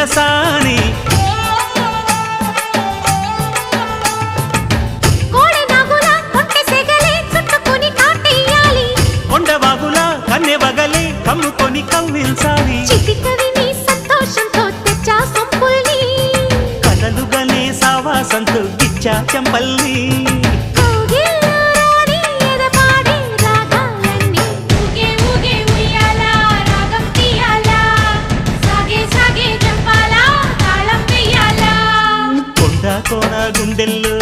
సరసాని కొండవాగులా కన్నె వగలే కమ్ముకొని కవ్వించాలి కలలుగనే సావాసంతో గిచ్చా చెంపల్లి కోన గుండెల్లో